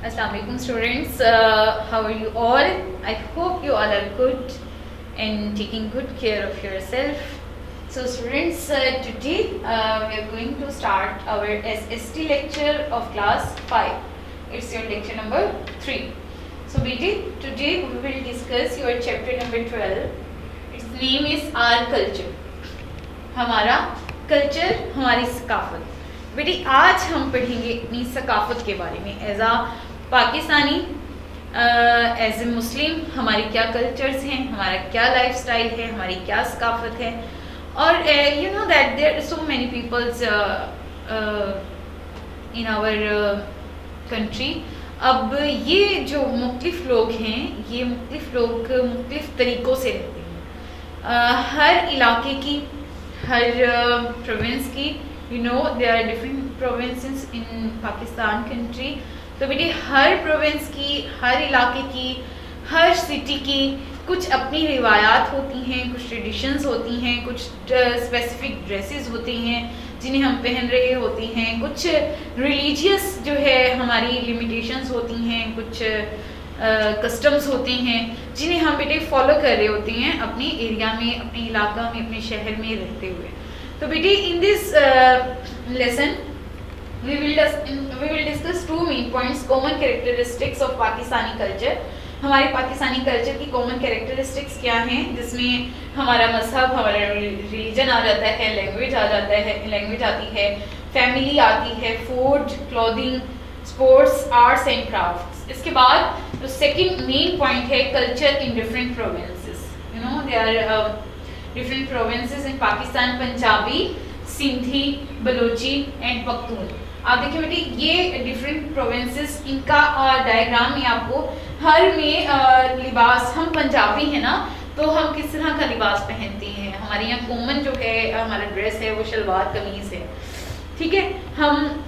Assalamualaikum students, how are you all? I hope you all are good and taking good care of yourself. So students, today we are going to start our SST lecture of class 5. It's your lecture number 3. So today we will discuss your chapter number 12. Its name is Our Culture. हमारा culture, हमारी सकाफत. बेटी आज हम पढ़ेंगे अपनी सकाफत के बारे में. As a Pakistani, as a Muslim, हमारे क्या कल्चर्स हैं, हमारा क्या लाइफस्टाइल है, हमारी क्या सकाफत है. और you know that there are so many peoples in our country. अब ये जो मुख्तलिफ लोग हैं, ये मुख्तलिफ लोग मुख्तलिफ तरीक़ों से रहते हैं. हर इलाके की, हर प्रोविंस की, you know there are different provinces in Pakistan country. तो बेटे हर प्रोविंस की, हर इलाके की, हर सिटी की कुछ अपनी रिवायात होती हैं, कुछ ट्रेडिशंस होती हैं, कुछ स्पेसिफिक ड्रेसेस होती हैं जिन्हें हम पहन रहे होती हैं, कुछ रिलीजियस जो है हमारी लिमिटेशंस होती हैं, कुछ कस्टम्स होते हैं जिन्हें हम बेटे फॉलो कर रहे होते हैं अपने एरिया में, अपने इलाका में, अपने शहर में रहते हुए. तो बेटे in this lesson we will discuss two main points, common characteristics of Pakistani culture. हमारे पाकिस्तानी कल्चर की कॉमन कैरेक्टरिस्टिक्स क्या हैं, जिसमें हमारा मजहब, हमारा रिलीजन आ जाता है, लैंग्वेज आ जाता है, लैंग्वेज आती है, फैमिली आती है, food, clothing, sports, arts and crafts. इसके बाद जो सेकंड मेन पॉइंट है culture in different provinces. You know there are different provinces in Pakistan. Punjabi, Sindhi, Balochi and Pakhtun. आप देखिए बेटी ये डिफरेंट प्रोविंसेस, इनका डायग्राम में आपको हर में लिबास. हम पंजाबी है ना, तो हम किस तरह का लिबास पहनते हैं. हमारे यहाँ कॉमन जो है हमारा ड्रेस है वो शलवार कमीज़ है. ठीक है, हम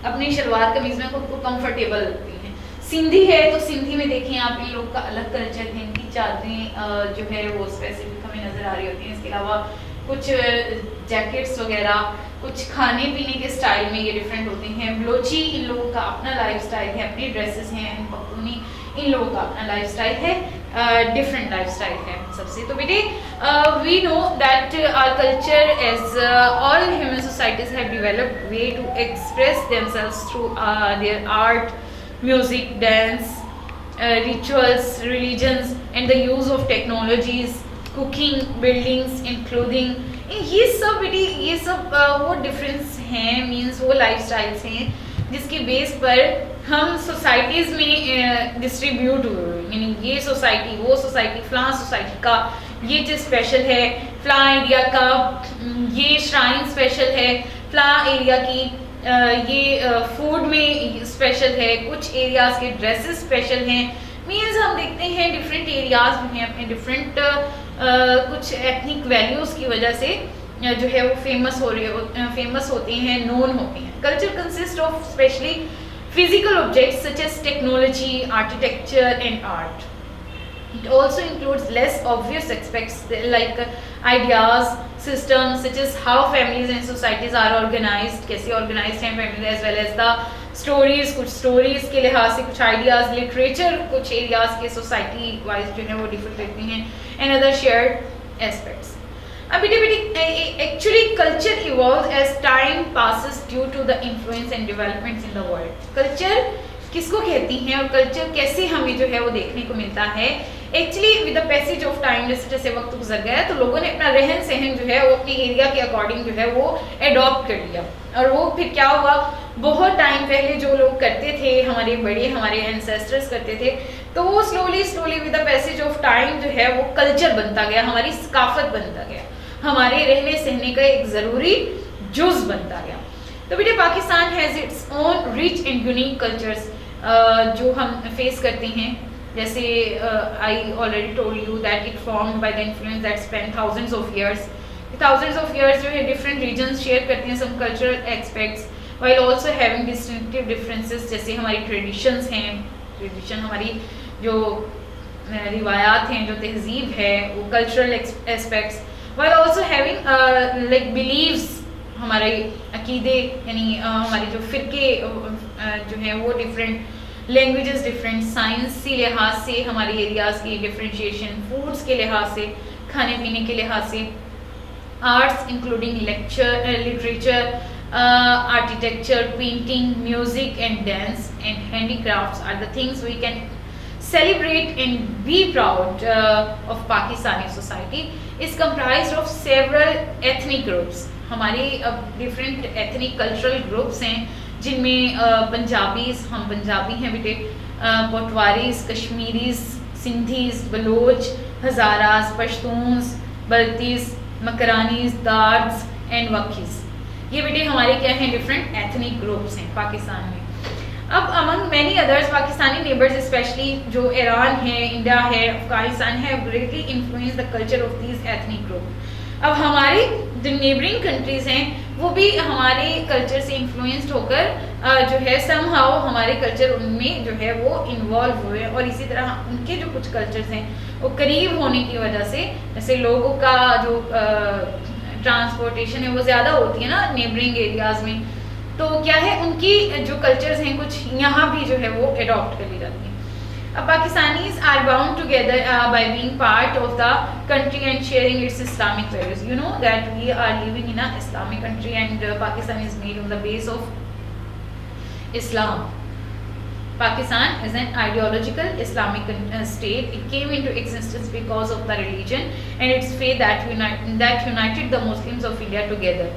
अपनी शलवार कमीज़ में खुद को कंफर्टेबल लगती हैं. सिंधी है तो सिंधी में देखें आप, इन लोग का अलग कल्चर है. इनकी चादरें जो है वो स्पेसिफिक हमें नज़र आ रही होती हैं. इसके अलावा कुछ जैकेट्स वगैरह, कुछ खाने पीने के स्टाइल में ये डिफरेंट होते हैं. बलोची, इन लोगों का अपना लाइफस्टाइल है, अपनी ड्रेसेस हैं. पख्तूनी, इन लोगों का अपना लाइफस्टाइल है, डिफरेंट लाइफस्टाइल है सबसे. तो बेटे we know that our culture as all human societies have developed way to express themselves through their art, music, dance, rituals, religions and the use of technologies, cooking, buildings and clothing. ये सब बेटी ये सब वो difference हैं, means वो lifestyles हैं जिसके बेस पर हम सोसाइटीज़ में डिस्ट्रीब्यूट हुए. यानी ये सोसाइटी, वो सोसाइटी, फ़लाँ सोसाइटी का ये चीज़ स्पेशल है, फ़लाँ एरिया का ये श्राइन स्पेशल है, फ़लाँ एरिया की ये फूड में स्पेशल है, कुछ एरियाज़ के ड्रेसेस स्पेशल हैं. मीन्स हम देखते हैं डिफरेंट एरियाज़ में अपने डिफरेंट कुछ एथनिक वैल्यूज़ की वजह से जो है वो फेमस होते हैं, नोन होते हैं. Culture consist of specially physical objects such as technology, architecture and art. It also includes less obvious aspects like ideas, systems such as how families and societies are organized, कैसे organized हैं families, as well as the stories, कुछ stories के लिहाज से कुछ ideas, literature कुछ areas के society wise जो है वो different रहती हैं, and other shared aspects. अब बेटे actually culture evolves as time passes due to the influence and developments in the world. Culture किसको कहती हैं और कल्चर कैसे हमें जो है वो देखने को मिलता है. Actually with the passage of time, जैसे जैसे वक्त गुजर गया तो लोगों ने अपना रहन सहन जो है वो अपने एरिया के अकॉर्डिंग जो है वो एडॉप्ट कर लिया. और वो फिर क्या हुआ, बहुत टाइम पहले जो लोग करते थे, हमारे बड़े, हमारे एंसेस्टर्स करते थे, तो वो slowly slowly with the passage of time जो है वो कल्चर बनता गया, हमारी सकाफत बनता गया, हमारे रहने सहने का एक ज़रूरी जुज़ बनता गया. तो बेटे Pakistan has its own rich and unique cultures जो हम फेस करते हैं. जैसे I already told you that it formed by the influence that span thousands of years. जो है डिफरेंट रीजन्स शेयर करते हैं some cultural aspects while also having distinctive differences. जैसे हमारी ट्रेडिशंस हैं, ट्रेडिशन हमारी जो रिवायात हैं, जो तहजीब है, वो cultural aspects, while also having like beliefs, हमारे अकीदे यानी हमारे जो फ़िरके जो हैं वो डिफरेंट लैंग्वेजेस डिफरेंट, साइंस के लिहाज से हमारे एरियाज़ की डिफ्रेंशिएशन, फूड्स के लिहाज से, खाने पीने के लिहाज से, arts including literature, architecture, painting, music and dance and handicrafts are the things we can celebrate and be proud of Pakistani society. Is comprised of several ethnic groups. हमारे डिफरेंट एथनिक कल्चरल ग्रुप्स हैं जिनमें पंजाबीज, हम पंजाबी हैं बेटे, Potwaris, Kashmiris, Sindhis, Baloch, Hazaras, Pashtuns, Baltis, Makranis, Dards and Wakhis. ये बेटे हमारे क्या हैं, डिफरेंट एथनिक ग्रुप्स हैं पाकिस्तान में। अब among many others Pakistani neighbours specially जो ईरान है, इंडिया है, अफगानिस्तान है, greatly influence the culture of these ethnic group. अब हमारे जो नेबरिंग कंट्रीज हैं वो भी हमारे कल्चर से इन्फ्लुएंस्ड होकर जो है समहाउ हमारे कल्चर उनमें जो है वो इन्वॉल्व हुए, और इसी तरह उनके जो कुछ कल्चर्स हैं वो करीब होने की वजह से, जैसे लोगों का जो ट्रांसपोर्टेशन है वो ज़्यादा होती है ना नेबरिंग एरियाज़ में, तो क्या है उनकी जो कल्चर्स हैं कुछ यहाँ भी जो है वो अडॉप्ट कर ली जाती हैं। अब Pakistanis are bound together by being part of the country and sharing its Islamic values. You know that we are living in a Islamic country and Pakistan is made on the base of Islam. Pakistan is an ideological Islamic state. It came into existence because of the religion and its faith that united the Muslims of India together.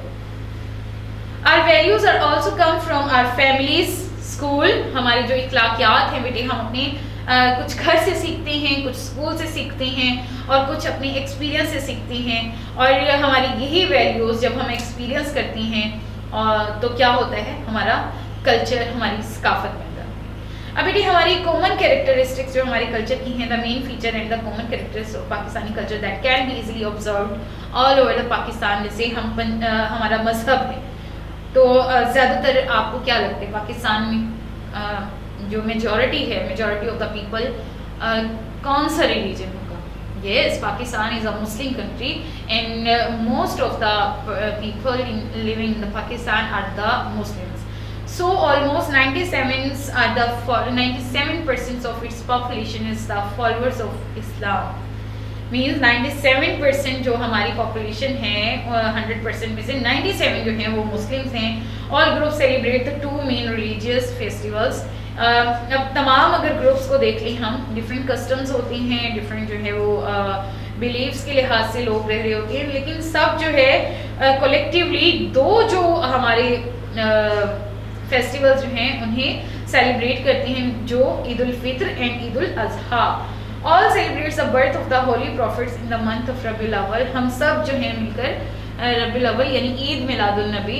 Our values are also come from our families, school. हमारे जो इखलाकियात हैं बेटे हम अपने कुछ घर से सीखते हैं, कुछ स्कूल से सीखते हैं और कुछ अपने एक्सपीरियंस से सीखते हैं, और हमारी यही वैल्यूज़ जब हम एक्सपीरियंस करते हैं तो क्या होता है, हमारा कल्चर, हमारी सकाफत बन जाती है। अब बेटी हमारी कॉमन कैरेक्टरिस्टिक्स जो हमारे कल्चर की हैं, the main feature and the common characteristics of Pakistani culture that can be easily observed all over the Pakistan. जैसे हमारा मजहब है, तो ज़्यादातर आपको क्या लगता है पाकिस्तान में जो मेजॉरिटी है, मेजॉरिटी ऑफ द पीपल कौन सा रिलीजन होगा? Yes, Pakistan is a Muslim country and most of the people living in the Pakistan are the Muslims. So almost 97% of its population is the followers of Islam. Means 97% जो हमारी population है 100% में से 97 जो हैं वो Muslims हैं। All group celebrate the two main religious festivals. अब तमाम अगर ग्रुप्स को देख लें हम, डिफरेंट कस्टम्स होती हैं, डिफरेंट जो है वो बिलीव्स के लिहाज से लोग रह रहे होते हैं, लेकिन सब जो है कलेक्टिवली दो जो हमारे फेस्टिवल्स जो हैं उन्हें सेलिब्रेट करते हैं, जो Eid ul Fitr and Eid ul Azha. All celebrates the birth of the holy prophets in the month of Rabiul Awwal. हम सब जो है मिलकर रबीउल अव्वल यानी ईद मिलादुल नबी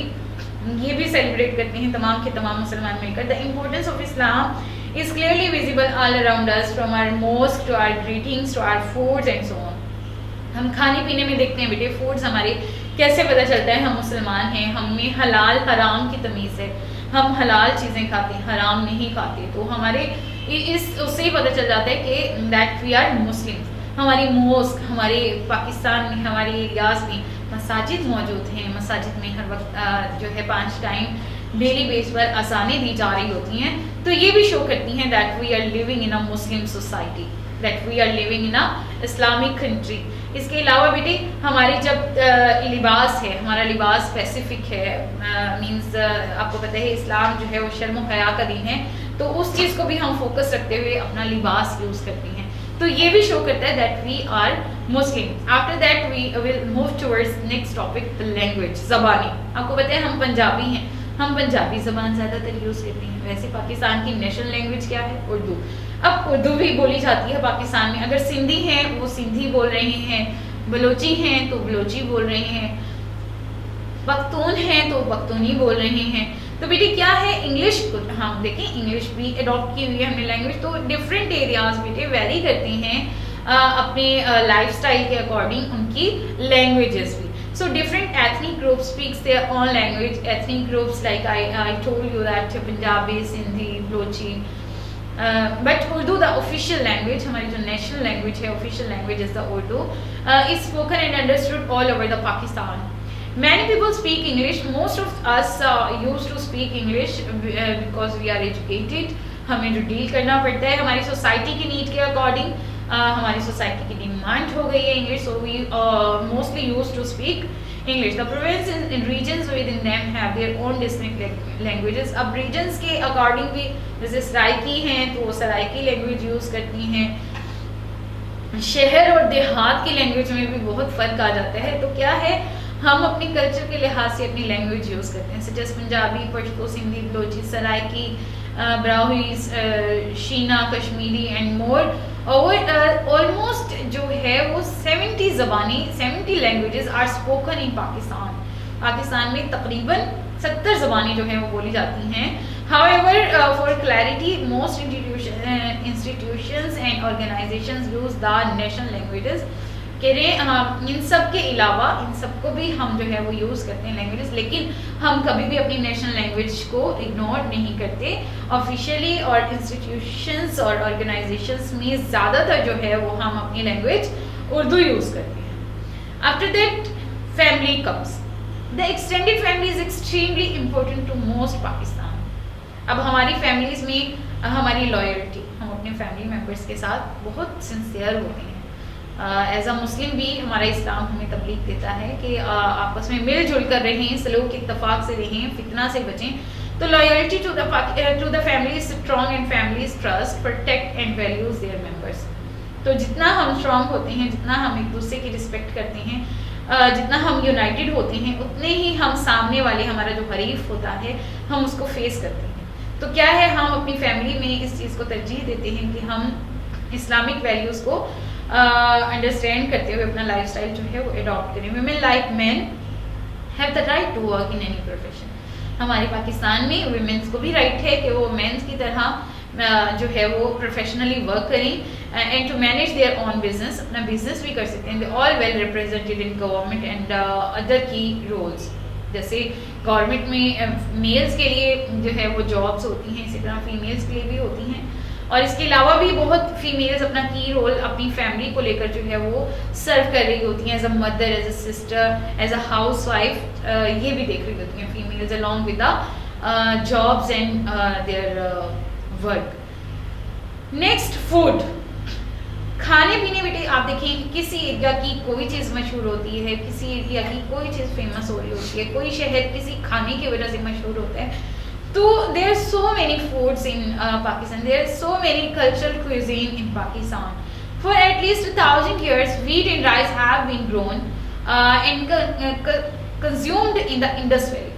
ये भी सेलिब्रेट करते हैं तमाम के तमाम मुसलमान मिलकर। The importance of Islam is clearly visible all around us, from our mosque to our greetings to our foods and so on. हम खाने पीने में देखते हैं बेटे, फूड्स हमारे कैसे पता चलता है हम मुसलमान हैं, हम में हलाल हराम की तमीज़ है, हम हलाल चीज़ें खाते हैं, हराम नहीं खाते, तो हमारे उससे ही पता चल जाता है कि दैट वी आर मुस्लिम। हमारी मॉस्क, हमारे पाकिस्तान में हमारे एरियाज़ में मसाजिद मौजूद हैं, मसाजिद में हर वक्त जो है 5 टाइम डेली बेस पर अज़ानें दी जा रही होती हैं, तो ये भी शो करती हैं that we are living in a Muslim society, that we are living in a Islamic country. इसके अलावा बेटे हमारे जब लिबास है, हमारा लिबास स्पेसिफिक है, मींस आपको पता है इस्लाम जो है वो शर्म व हया का दीन है, तो उस चीज़ को भी हम फोकस रखते हुए अपना लिबास यूज़ करते हैं, तो ये भी शो करता है that we are Muslim. After that we will move towards next topic, the language, ज़बानी। आपको पता है हम पंजाबी हैं, हम पंजाबी ज़बान ज़्यादातर यूज़ करते हैं। वैसे पाकिस्तान की नेशनल लैंग्वेज क्या है? उर्दू। अब उर्दू भी बोली जाती है पाकिस्तान में। अगर सिंधी हैं वो सिंधी बोल रहे हैं, बलोची हैं तो बलोची बोल रहे हैं, पख्तून हैं तो पख्तूनी बोल रहे हैं। तो बेटे क्या है, इंग्लिश, हम देखें इंग्लिश भी अडॉप्ट की हुई है हमने लैंग्वेज, तो डिफरेंट एरियाज बेटे वेरी करती हैं अपने लाइफस्टाइल के अकॉर्डिंग उनकी लैंग्वेजेस भी। So different ethnic groups speaks their own language. Ethnic groups like I told you that Punjabi, Sindhi, Balochi, but Urdu the official language, हमारी जो national language है, official language is the Urdu, is spoken and understood all over the Pakistan. Many people speak English. Most of us used to speak English because we are educated. हमें जो deal करना पड़ता है हमारी society की need के according, हमारी society की डिमांड हो गई है English, so we mostly use to speak English. The provinces in regions within them have their own distinct languages. अब regions के according भी, जैसे सराइकी हैं तो वो सराइकी लैंग्वेज यूज़ करती हैं, शहर और देहात की लैंग्वेज में भी बहुत फ़र्क आ जाता है। तो क्या है, हम अपनी कल्चर के लिहाज से अपनी लैंग्वेज यूज़ करते हैं, such Punjabi, Pashto, Sindhi, Balochi, Saraiki, Brahui, Shina, Kashmiri and more. और ऑलमोस्ट जो है वो 70 languages are spoken in Pakistan. Pakistan में तकरीबन 70 ज़बानें जो हैं वो बोली जाती हैं। However, for clarity, most institutions and organizations use the national languages. कह रहे हैं इन सब के अलावा इन सबको भी हम जो है वो यूज़ करते हैं लैंग्वेजेस, लेकिन हम कभी भी अपनी नेशनल लैंग्वेज को इग्नोर नहीं करते। ऑफिशियली और इंस्टीट्यूशंस और ऑर्गेनाइजेशंस में ज़्यादातर जो है वो हम अपनी लैंग्वेज उर्दू यूज़ करते हैं। After that family comes. The extended family is extremely important to most Pakistan. अब हमारी फैमिलीज़ में हमारी लॉयल्टी, हम अपने फैमिली मेम्बर्स के साथ बहुत सिंसियर होते हैं। एज अ मुस्लिम भी हमारा इस्लाम हमें तबलीग देता है कि आपस में मिलजुल कर रहें, सलूक इत्तफाक से रहें, फितना से बचें। तो loyalty to the family is strong and families trust protect and values their members. तो जितना हम स्ट्रॉन्ग होते हैं, जितना हम एक दूसरे की रिस्पेक्ट करते हैं, जितना हम यूनाइटेड होते हैं, उतने ही हम सामने वाले हमारा जो हरीफ होता है हम उसको फेस करते हैं। तो क्या है, हम अपनी फैमिली में इस चीज़ को तरजीह देते हैं कि हम इस्लामिक वैल्यूज़ को अंडरस्टैंड करते हुए अपना लाइफस्टाइल जो है वो अडॉप्ट करें। Women like man have the right to work in any profession. हमारे पाकिस्तान में वुमेन्स को भी राइट है कि वो मेंस की तरह जो है वो प्रोफेशनली वर्क करें and to manage their own business, अपना बिजनेस भी कर सकते हैं। They all well represented in government and other key roles. जैसे गवर्नमेंट में मेल्स के लिए जो है वो जॉब्स होती हैं, इसी तरह फीमेल्स के लिए भी होती हैं। और इसके अलावा भी बहुत फीमेल्स अपना की रोल अपनी फैमिली को लेकर जो है वो सर्व कर रही होती हैं, as a mother, as a sister, as a housewife, ये भी देख रही होती हैं females along with the jobs and their work. Next, food. खाने पीने बेटे आप देखें, किसी एरिया की कोई चीज़ मशहूर होती है, किसी एरिया की कोई चीज़ फेमस हो रही होती है, कोई शहर किसी खाने की वजह से मशहूर होता है। तो there are so many foods in Pakistan. There are so many cultural cuisine in Pakistan. For at least 1,000 years, wheat and rice have been grown and consumed in the Indus Valley.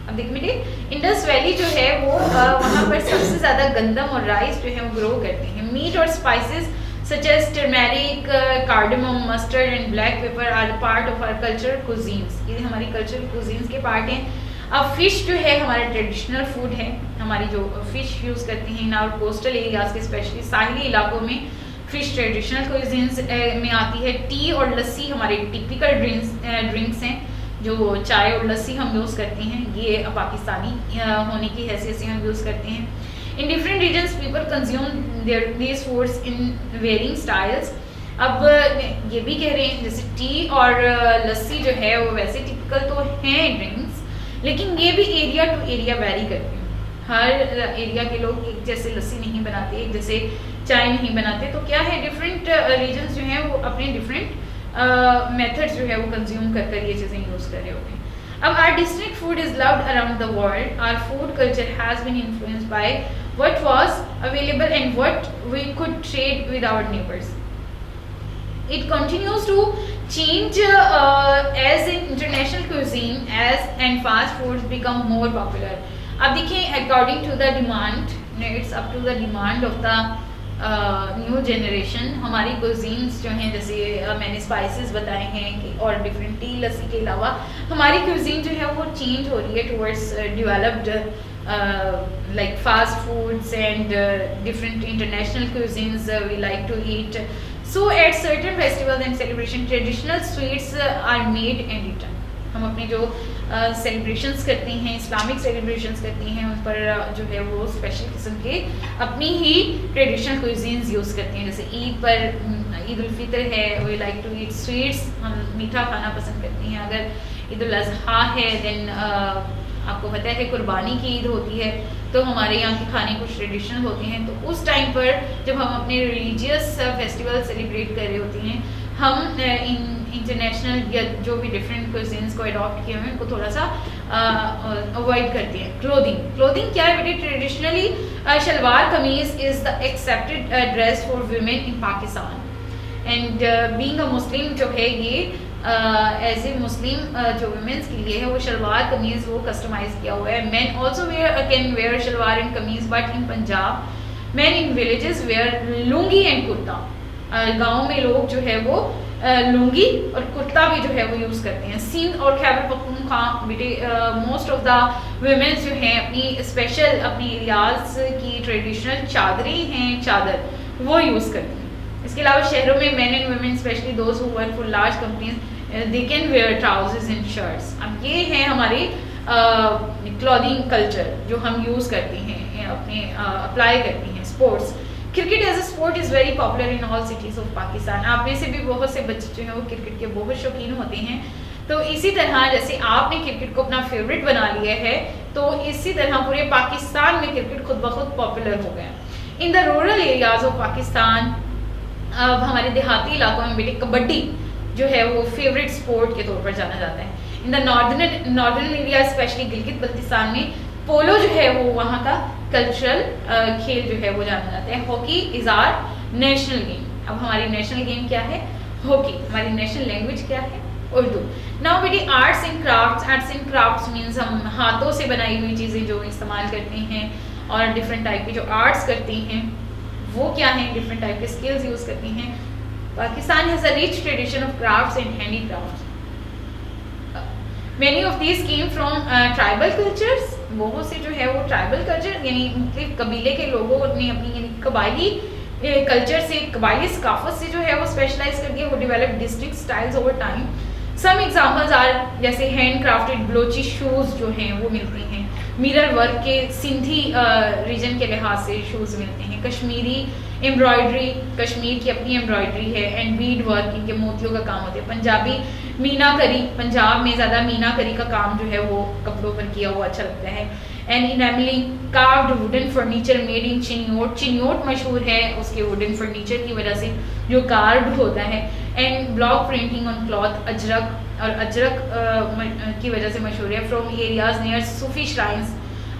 अब देख बेटे, Indus valley जो है वो वहाँ पर सबसे ज़्यादा गंदम और राइस जो है वो ग्रो करते हैं। मीट और spices such as turmeric, cardamom, mustard and black pepper are part of our cultural cuisines. ये हमारी cultural cuisines के पार्ट हैं। अब फ़िश जो है हमारा ट्रेडिशनल फूड है। हमारी जो फ़िश यूज़ करते हैं इन और कोस्टल एरियाज़ के स्पेशली साहिली इलाकों में फ़िश ट्रेडिशनल क्विजीन्स में आती है। टी और लस्सी हमारे टिपिकल ड्रिंक्स हैं, जो चाय और लस्सी हम यूज़ करते हैं, ये पाकिस्तानी होने की हैसियत से हम यूज़ करते हैं। In different regions people consume these foods in varying styles. अब ये भी कह रहे हैं जैसे टी और लस्सी जो है वो वैसे टिपिकल तो हैं ड्रिंक्स, लेकिन ये भी एरिया टू एरिया वेरी करते हैं। हर एरिया के लोग एक जैसे लस्सी नहीं बनाते, एक जैसे चाय नहीं बनाते। तो क्या है, डिफरेंट रीजन्स जो हैं वो अपने डिफरेंट मेथड्स जो है वो कंज्यूम कर कर ये चीज़ें यूज़ कर रहे होते हैं। अब our distinct food is loved around the world. Our food culture has been influenced by what was available and what we could trade with our neighbours. It continues to change as in international cuisine and fast foods become more popular. अब देखिए, according to the demand, it's up to the demand of the new generation. हमारी cuisines जो हैं, जैसे मैंने spices बताए हैं कि और डिफरेंट टी लस्सी के अलावा हमारी cuisine जो है वो चेंज हो रही है towards developed like fast foods and different international cuisines we like to eat. So at certain festivals and celebration, traditional sweets are made and eaten. हम अपने जो सेलिब्रेशंस करते हैं, इस्लामिक सेलिब्रेशंस करते हैं, उन पर जो है वो स्पेशल किस्म के अपनी ही ट्रेडिशनल क्विजीन्स यूज़ करते हैं। जैसे ईद पर ईद उल फितर है, we like to eat sweets, हम मीठा खाना पसंद करते हैं। अगर ईद उल अज़हा है देन आपको पता है कुर्बानी की ईद होती है, तो हमारे यहाँ के खाने कुछ ट्रेडिशनल होते हैं। तो उस टाइम पर जब हम अपने रिलीजियस फेस्टिवल सेलिब्रेट कर रहे होते हैं, हम इंटरनेशनल या जो भी डिफरेंट क्विज़िन्स को अडॉप्ट किए हुए हैं उनको थोड़ा सा अवॉइड करते हैं। क्लोथिंग क्या है बेटे? Traditionally shalwar kameez is the accepted dress for women in Pakistan, and being a Muslim जो है ये एज ए मुस्लिम जो वुमेन्स के लिए है वो शलवार कमीज़ वो कस्टमाइज किया हुआ है। Men also can wear shalwar and kameez, but in Punjab men in villages wear lungi and kurta. गाँव में लोग जो है वो लुंगी और कुर्ता भी जो है वो यूज़ करते हैं। सिंध और खैबर पख्तूनख्वा बेटे मोस्ट ऑफ द वुमेन्स जो हैं अपनी स्पेशल अपने एरियाज की ट्रेडिशनल चादरें हैं, चादर वो यूज़ करती हैं। इसके अलावा शहरों में man and women specially those who work for large companies they can wear trousers and shirts. अब ये है हमारी क्लॉथिंग कल्चर जो हम यूज़ करते हैं, अपने अप्लाई करते हैं। Sports, cricket as a sport is very popular in all cities of Pakistan. आप में से भी बहुत से बच्चे जो हैं वो क्रिकेट के बहुत शौकीन होते हैं। तो इसी तरह जैसे आपने क्रिकेट को अपना फेवरेट बना लिया है, तो इसी तरह पूरे पाकिस्तान में क्रिकेट खुद ब खुद पॉपुलर हो गया। In the rural areas of Pakistan, अब हमारे देहाती इलाकों में बेटे कबड्डी जो है वो फेवरेट स्पोर्ट के तौर पर जाना जाता है। In the northern area specially Gilgit Baltistan में पोलो जो है वो वहाँ का कल्चरल खेल जो है वो जाना जाता है। Hockey is our national game. अब हमारी नेशनल गेम क्या है? हॉकी। हमारी नेशनल लैंग्वेज क्या है? उर्दू। नाउ बेटी आर्ट्स एंड क्राफ्ट्स मीन्स हम हाथों से बनाई हुई चीज़ें जो इस्तेमाल करते हैं और डिफरेंट टाइप की जो आर्ट्स करती हैं वो क्या है? डिफरेंट टाइप के स्किल्स यूज़ करती हैं। Pakistan has a rich tradition of crafts and handicrafts. Many of these came from tribal cultures. बहुत से जो है वो ट्राइबल कल्चर यानी मुख्तलिफ कबीले के लोगों ने अपनी यानी कबायली कल्चर से, कबायली सकाफत से जो है वो स्पेशलाइज कर दिया। वो develop distinct styles over time. Some examples are जैसे हैंड क्राफ्टेड बलोची शूज़ जो हैं वो मिलते हैं। मिरर वर्क के सिंधी रीजन के लिहाज से शूज़ मिलते हैं। कश्मीरी एम्ब्रॉयडरी, कश्मीर की अपनी एम्ब्रॉयडरी है। एंड बीड वर्क, इनके मोतियों का काम होता है। पंजाबी मीनाकरी, पंजाब में ज़्यादा मीनाकरी का काम जो है वो कपड़ों पर किया हुआ अच्छा लगता है। And enamelling, carved wooden furniture made in Chiniot. Chiniot मशहूर है उसके वुडन फर्नीचर की वजह से जो कार्व्ड होता है। And block printing on cloth, Ajrak, और अजरक की वजह से मशहूर है। From areas near Sufi shrines,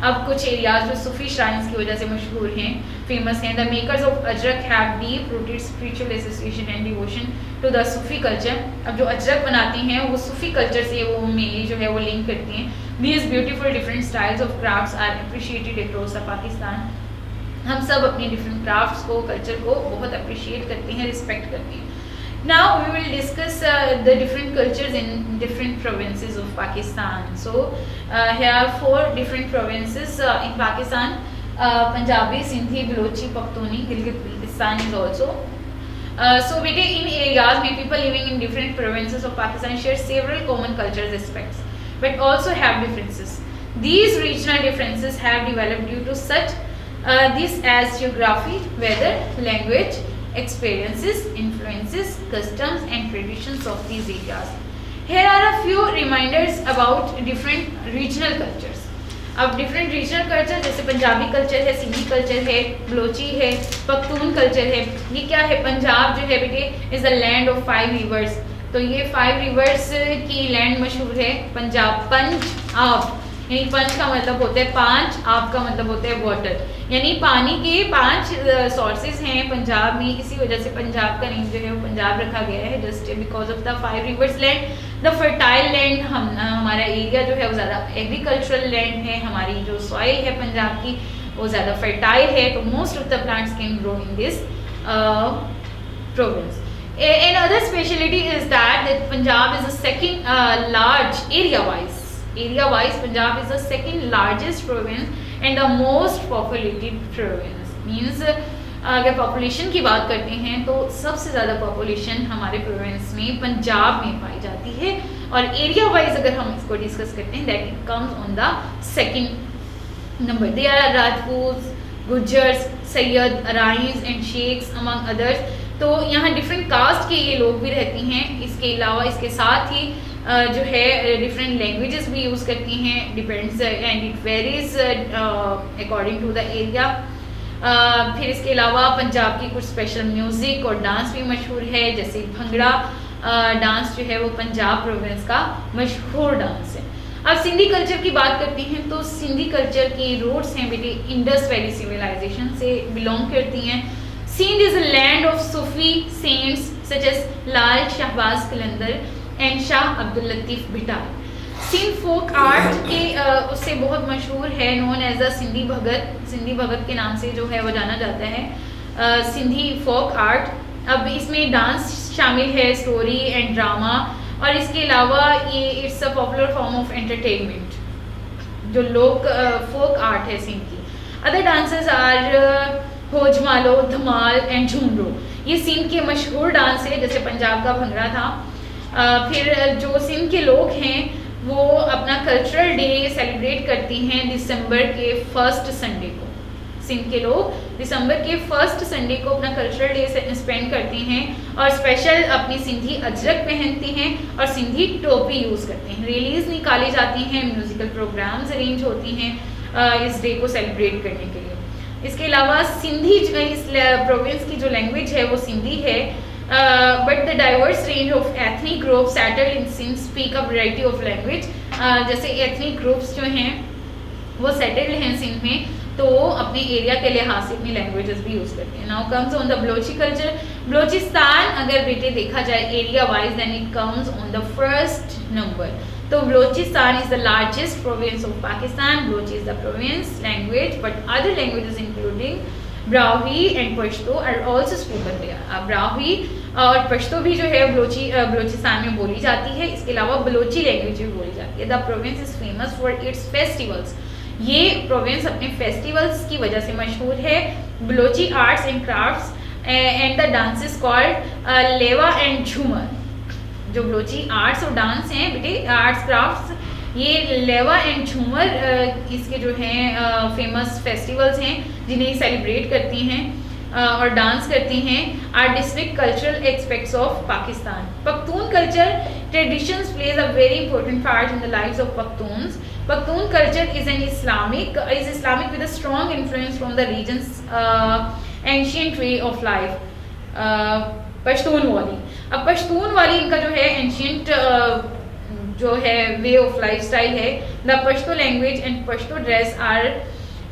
अब कुछ एरियाज जो सूफी श्राइन्स की वजह से मशहूर हैं, फेमस हैं। The makers of ajrak have deep rooted spiritual association and devotion to the Sufi culture. अब जो अजरक बनाती हैं वो सूफी कल्चर से वो मेनली जो है वो लिंक करती हैं। These beautiful different styles of crafts are appreciated across the Pakistan. हम सब अपने डिफरेंट क्राफ्ट्स को, कल्चर को बहुत अप्रिशिएट करते हैं, रिस्पेक्ट करते हैं। Now we will discuss the different cultures in different provinces of Pakistan. So here are 4 different provinces in Pakistan: Punjabi, Sindhi, Balochi, Pakhtuni, Gilgit-Baltistan is also. So beta in areas में people living in different provinces of Pakistan share several common cultural aspects, but also have differences. These regional differences have developed due to such this as geography, weather, language, experiences, influences, customs and traditions of these areas. Here are a few reminders about different regional cultures. अब different regional culture जैसे Punjabi culture है, Sindhi culture है, बलोची है, Pakhtun culture है। ये क्या है? पंजाब जो है बेटे is the land of 5 reverse. तो ये 5 रिवर्स की लैंड मशहूर है पंजाब। पंज आप यानी पंच का मतलब होता है 5, आप का मतलब होता है वाटर, यानी पानी के 5 सोर्सेज हैं पंजाब में। इसी वजह से पंजाब का नेम जो है वो पंजाब रखा गया है, just because of the 5 reverse land. The fertile land, हमारा एरिया जो है वो ज़्यादा एग्रीकल्चरल लैंड है। हमारी जो सॉइल है पंजाब की वो ज़्यादा फर्टाइल है, तो most of the plants can grow in this province. Another speciality is that Punjab is the second large area-wise Punjab is the second largest province and the most populated province. Means अगर population की बात करते हैं तो सबसे ज़्यादा population हमारे province में पंजाब में पाई जाती है, और एरिया वाइज अगर हम इसको डिस्कस करते हैं that it comes on the second number. They are Rajput, Gujjars, Syed, Arains and Sheikhs among others. तो यहाँ डिफरेंट कास्ट के ये लोग भी रहती हैं. इसके अलावा इसके साथ ही जो है डिफरेंट लैंग्वेजेस भी यूज़ करती हैं, depends and it varies according to the area. फिर इसके अलावा पंजाब की कुछ स्पेशल म्यूज़िक और डांस भी मशहूर है, जैसे भंगड़ा डांस जो है वो पंजाब प्रोविंस का मशहूर डांस है। अब सिंधी कल्चर की बात करते हैं तो सिंधी कल्चर की रूट्स हैं बेटे इंडस वैली सिविलाइजेशन से बिलोंग करती हैं। Sindh is a land of Sufi saints such as Lal Shahbaz Qalandar and Shah Abdul Latif Bhittai. Sindh folk art के उससे बहुत मशहूर है, known as a Sindhi Bhagat के नाम से जो है वो जाना जाता है सिंधी फोक आर्ट। अब इसमें डांस शामिल है, स्टोरी एंड ड्रामा, और इसके अलावा ये it's a popular form of entertainment जो लोक फोक आर्ट है सिंध की। Other dances are Hojamalo, dhamal and jhumro, ये सिंध के मशहूर डांस है, जैसे पंजाब का भंगड़ा था। फिर जो सिंध के लोग हैं वो अपना कल्चरल डे सेलिब्रेट करती हैं दिसंबर के फर्स्ट संडे को। सिंध के लोग दिसंबर के फर्स्ट संडे को अपना कल्चरल डे स्पेंड करती हैं और स्पेशल अपनी सिंधी अजरक पहनती हैं और सिंधी टोपी यूज़ करते हैं। रैलीज निकाली जाती हैं, म्यूज़िकल प्रोग्राम्स अरेंज होती हैं इस डे को सेलिब्रेट करने के लिए। इसके अलावा सिंधी इस प्रोविंस की जो लैंग्वेज है वो सिंधी है, but the diverse range of ethnic group settled in Sindh speak a variety of language. जैसे एथनिक ग्रुप्स जो हैं वो सेटल्ड हैं सिंध में, तो अपने एरिया के लिहाज से अपनी लैंग्वेजेस भी यूज़ करते हैं। Now comes on the Balochi culture. Balochistan अगर बेटे देखा जाए area wise then it comes on the first number. तो Balochistan is the largest province of Pakistan. Balochi is the province language, but other languages including Brahui and Pashto are also spoken there. Brahui और पश्तो भी जो है बलोचिस्तान में बोली जाती है। इसके अलावा बलोची लैंग्वेज भी बोली जाती है। The province is famous for its festivals. ये प्रोविंस अपने फेस्टिवल्स की वजह से मशहूर है। Balochi arts and crafts and the dances called लेवा एंड झूमर। जो बलोची आर्ट्स और डांस हैं बेटे, आर्ट्स क्राफ्ट्स, ये लेवा एंड झूमर इसके जो हैं फेमस फेस्टिवल्स हैं जिन्हें सेलिब्रेट करती हैं और डांस करती हैं। Are district cultural aspects of Pakistan. Pakhtun culture traditions plays a very important part in the lives of Pakhtuns. Pakhtun culture is Islamic with a strong influence from the region's ancient way of life. Pashtun वाली, अब पश्तून वाली इनका जो है ancient जो है way of life style है। The Pashto language and Pashto dress are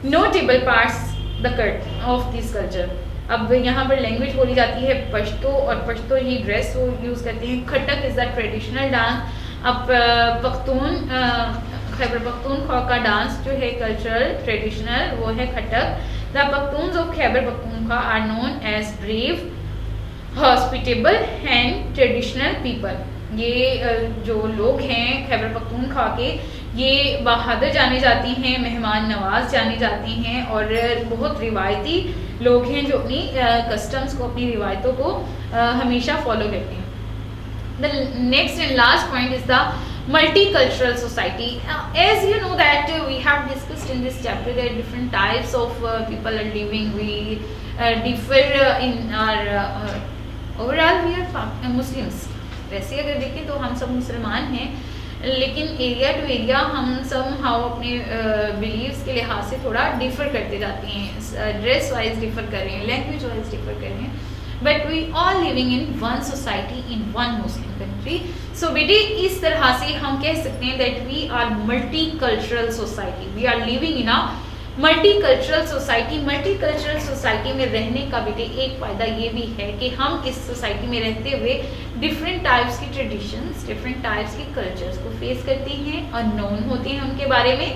notable parts the cut of this culture. अब यहाँ पर लैंग्वेज बोली जाती है पश्तो और पश्तो ही ड्रेस वो यूज़ करते हैं। Khattak is the traditional dance. अब खैबर पख्तूनख्वा का डांस जो है कल्चरल ट्रेडिशनल वो है Khattak. The Pakhtuns of Khyber Pakhtunkhwa are known as brave, hospitable and traditional people. ये जो लोग हैं खैबर पख्तूनख्वा के, ये बहादुर जाने जाती हैं, मेहमान नवाज जानी जाती हैं और बहुत रिवायती लोग हैं जो अपनी कस्टम्स को, अपनी रिवायतों को हमेशा फॉलो करते हैं। The next and last point is the multicultural society. As you know that we have discussed in this chapter that different types of people are living. We differ in our overall we are Muslims. वैसे अगर देखें तो हम सब मुसलमान हैं, लेकिन area to area हम सब अपने बिलीव्स के लिहाज से थोड़ा डिफर करते जाते हैं। ड्रेस वाइज डिफर कर रहे हैं, लैंग्वेज वाइज डिफर कर रहे हैं, but we all living in one society in one Muslim country. So बेटे इस तरह से हम कह सकते हैं that we are multi cultural society. We are living in a multi cultural society. Multi cultural society में रहने का बेटे एक फ़ायदा ये भी है कि हम इस सोसाइटी में रहते हुए डिफरेंट टाइप्स की ट्रेडिशंस, डिफरेंट टाइप्स के कल्चर्स को फेस करते हैं, अननोन होते हैं उनके बारे में।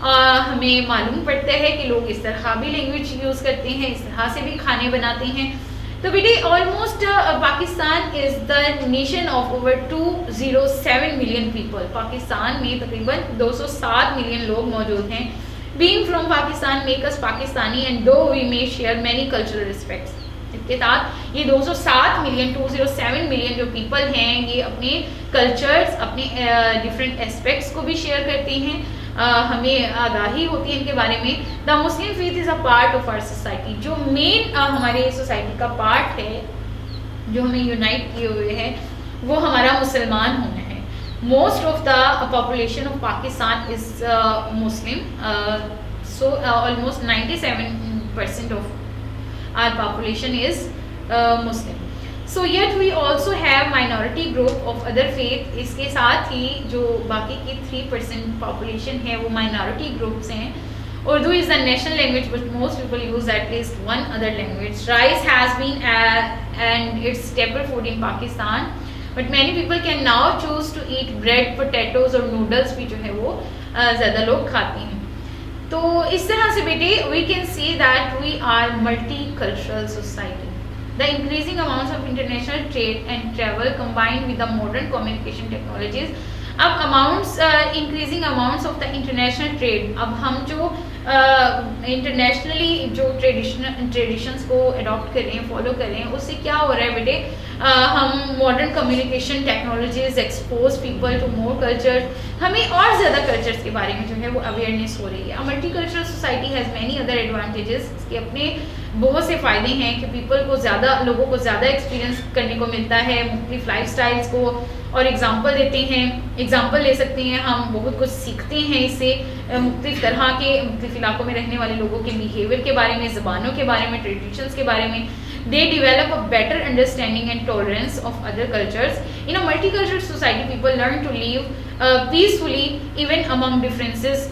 हमें मालूम पड़ता है कि लोग इस तरह भी लैंग्वेज यूज़ करते हैं, इस तरह से भी खाने बनाते हैं। तो बेटे almost Pakistan is the nation of over 207 million people. Pakistan में तकरीबन 207 मिलियन लोग मौजूद हैं। Being from Pakistan make us Pakistani and though we may share many cultural respects. इसके साथ ये 207 मिलियन 207 मिलियन जो पीपल हैं ये अपने कल्चर्स, अपने डिफरेंट एस्पेक्ट्स को भी शेयर करते हैं। हमें आगाही होती है इनके बारे में। The Muslim faith is a part of our society. जो मेन हमारे सोसाइटी का पार्ट है, जो हमें यूनाइट किए हुए है, वो हमारा मुसलमान होना है। most of the population of Pakistan is Muslim. So almost 97% of our population is Muslim. So yet we also have minority group of other faith. इसके साथ ही जो बाकी की 3% population है वो minority groups हैं. Urdu is the national language, but most people use at least one other language. Rice has been and it's staple food in Pakistan, but many people can now choose to eat bread, potatoes और noodles भी जो है वो ज़्यादा लोग खाते हैं. तो इस तरह से बेटे we can see that we are multicultural society. The increasing amounts of international trade and travel combined with the modern communication technologies. अब increasing amounts of the international trade. अब हम जो इंटरनेशनली जो ट्रेडिशंस को अडॉप्ट कर रहे हैं, follow कर रहे हैं, उससे क्या हो रहा है बेटे, हम modern communication technologies expose people to more culture, हमें और ज़्यादा कल्चर्स के बारे में जो है वो अवेयरनेस हो रही है. Multi cultural society has many other advantages. इसके अपने बहुत से फ़ायदे हैं कि पीपल को लोगों को ज़्यादा एक्सपीरियंस करने को मिलता है मुख्तलिफ लाइफ स्टाइल्स को, और एग्जाम्पल देते हैं, एग्जाम्पल ले सकते हैं, हम बहुत कुछ सीखते हैं इससे, मुख्तलिफ तरह के मुख्तलिफ इलाकों में रहने वाले लोगों के बिहेवियर के बारे में, ज़बानों के बारे में, ट्रेडिशंस के बारे में. They develop a better understanding and tolerance of other cultures. In a multicultural society, people learn to live peacefully even among differences.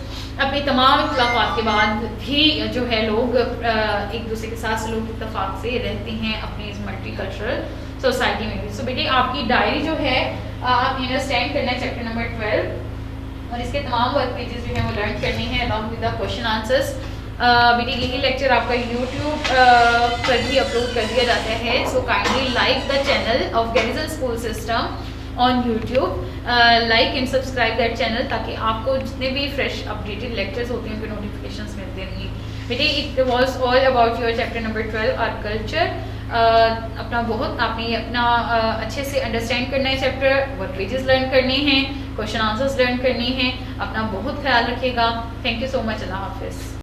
अपने तमाम इख्तिलाफ़ात के बाद भी जो है लोग एक दूसरे के साथ सलूक इत्तफाक से रहते हैं अपनी इस मल्टीकल्चरल सोसाइटी में भी. सो बेटे आपकी डायरी जो है आप अंडरस्टैंड करना है चैप्टर नंबर 12, और इसके तमाम वर्क पेजेस जो हैं वो लर्न करने हैं along with the question answers. बेटे यही लेक्चर आपका यूट्यूब पर भी अपलोड कर दिया जाता है. So kindly like the channel of garrison school system on YouTube, like and subscribe that channel, ताकि आपको जितने भी फ्रेश अपडेटेड लेक्चर्स होते हैं उनके नोटिफिकेशंस मिलते रहेंगे. बेटे it was all about your chapter number 12 our culture. आपने अपना अच्छे से अंडरस्टैंड करना है चैप्टर, वर्क पेजेस लर्न करने हैं, क्वेश्चन आंसर्स लर्न करने हैं. अपना बहुत ख्याल रखिएगा. Thank you so much. Allah हाफिज़.